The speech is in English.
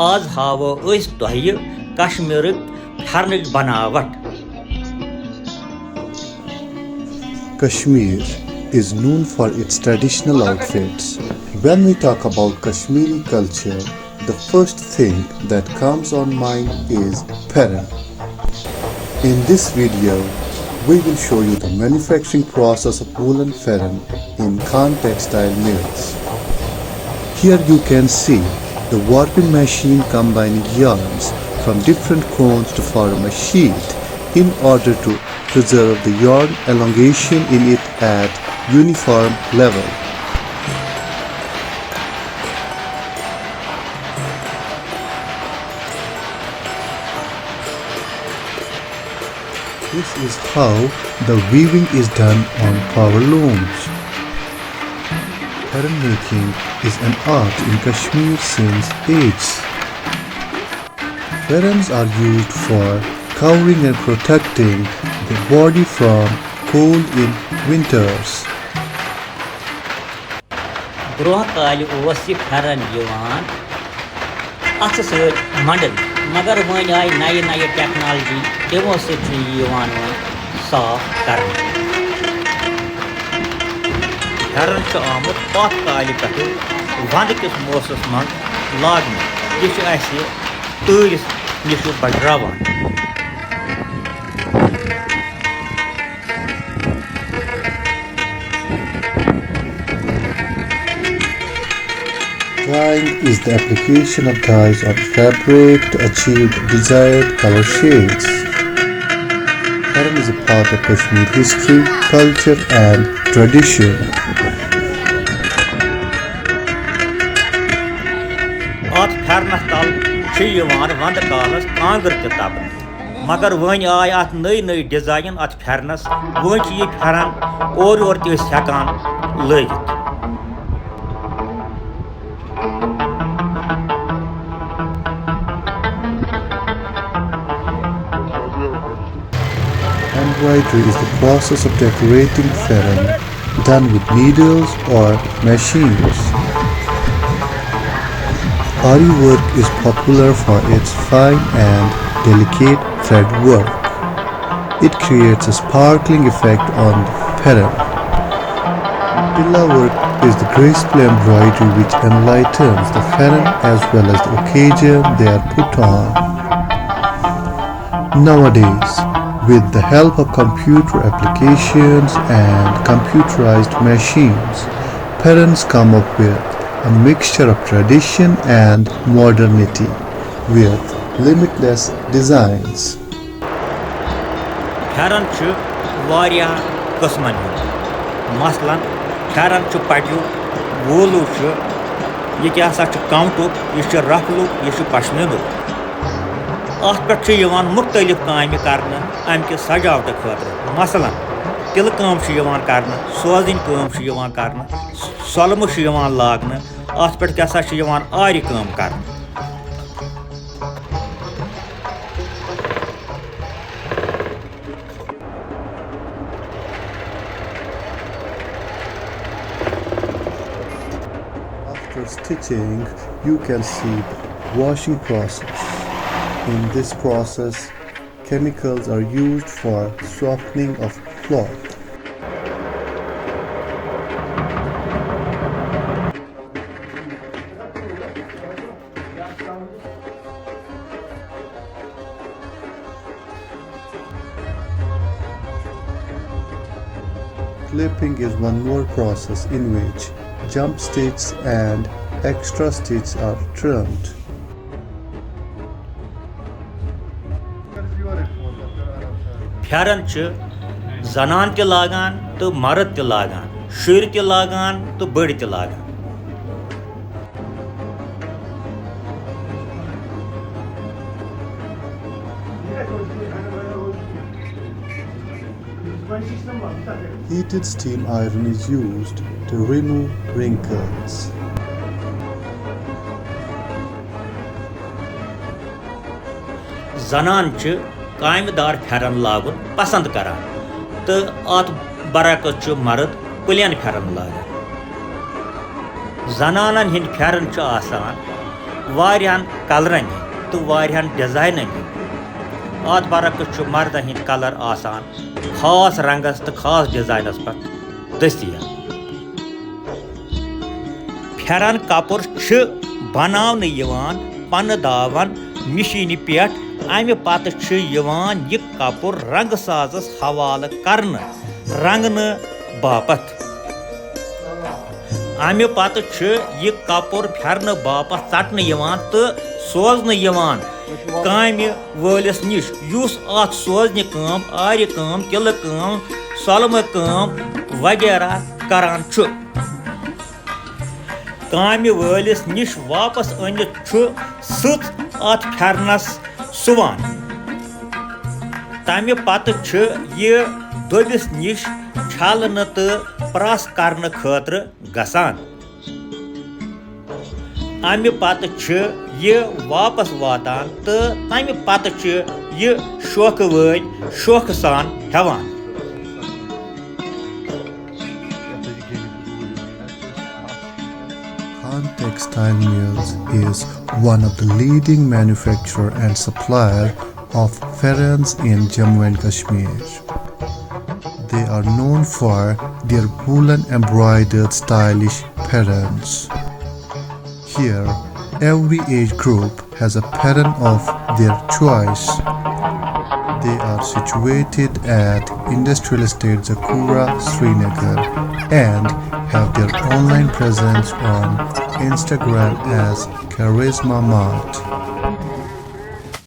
आज हावो अस तोह कश्मीर फरनच बनावट। Kashmir is known for its traditional outfits. When we talk about Kashmiri culture, the first thing that comes on mind is Pheran. In this video, we will show you the manufacturing process of woolen Pheran in Khan Textile Mills. Here you can see the warping machine combining yarns from different cones to form a sheet in order to preserve the yarn elongation in it at uniform level. This is how the weaving is done on power looms. Pheran making is an art in Kashmir since ages. Pherans are used for covering and protecting the body from cold in winters. Bro काल फेरन अथ मंडल मगर one आय नए नए technology तमो साफ कर। फेरन आमुत पथ काल पे वंद किस मौसम मज लागन यह तूरिस नश बड़ावान। Dyeing is the application of dyes on fabric to achieve desired color shades. Pheran is a part of Kashmir history, culture and tradition. अत फेरनस तल वंद कालस कांगर तबन मगर वन आय अत नई नई डिजाइन अत फेरनस वन यह फेरन और तकान लगित। Embroidery is the process of decorating Pheran done with needles or machines. Ari work is popular for its fine and delicate thread work. It creates a sparkling effect on the Pheran. Tilla work is the graceful embroidery which enlightens the Pheran as well as the occasion they are put on. Nowadays, with the help of computer applications and computerized machines, Pherans come up with a mixture of tradition and modernity with limitless designs. फेरन वारिया कस्मन मसलन फेरन पटु वोलू यह काउंटु यह रफलु यह पश्मीनु अत पे मुख्तलिफ काम कर अमि सजावट खतर मसलन तिल काम कर सोजिन काम कर सोलम लागन अत पे आरि काम कर। After stitching, you can see the washing process. In this process, chemicals are used for softening of cloth. Clipping is one more process in which jump stitches and extra stitches are trimmed. फेरन जनान त लागान तो मर्द त लागान शुर त लागान तो बड़ त लागान। Heated steam iron is used to remove wrinkles. जनान कामदार फेरन लागुन पसंद करान तो अत बरकस मर्द प्लेन फेरन लागान। जनानन हिंद फेरन आसान वारियान कलरन तो वारियान डिजाइनन अत बरक्स मर्दन हिंद कलर आसान खास रंगस तो खास डिजाइनस पर दस्तियाब फेरन कपुर बनाने पन दावन मशीन पे अमि पत यह कपुर रंग साजस हवाल करन रंगने बापत अमि पत यह कपुर फेरन बापत चटन तो सोजन कामि वलिस निश युस अत सोजन काम आर्य काम तिल काम सलम काम वगैरह करान कामि वलिस निश वापस अनित सच अत फेरनस सुवान तमि पत यह दोबिस निश छलन तो प्रस करने खतर गसान अमि पत यह वापस वातान तो तमि पत यह शोख वल शोख सान हेवान Khan Textile Mills is one of the leading manufacturer and supplier of ferns in Jammu and Kashmir. They are known for their woolen embroidered stylish ferns. Here, every age group has a fern of their choice. They are situated at Industrial Estate Zakura, Srinagar, and have their online presence on Instagram as Charisma Mart.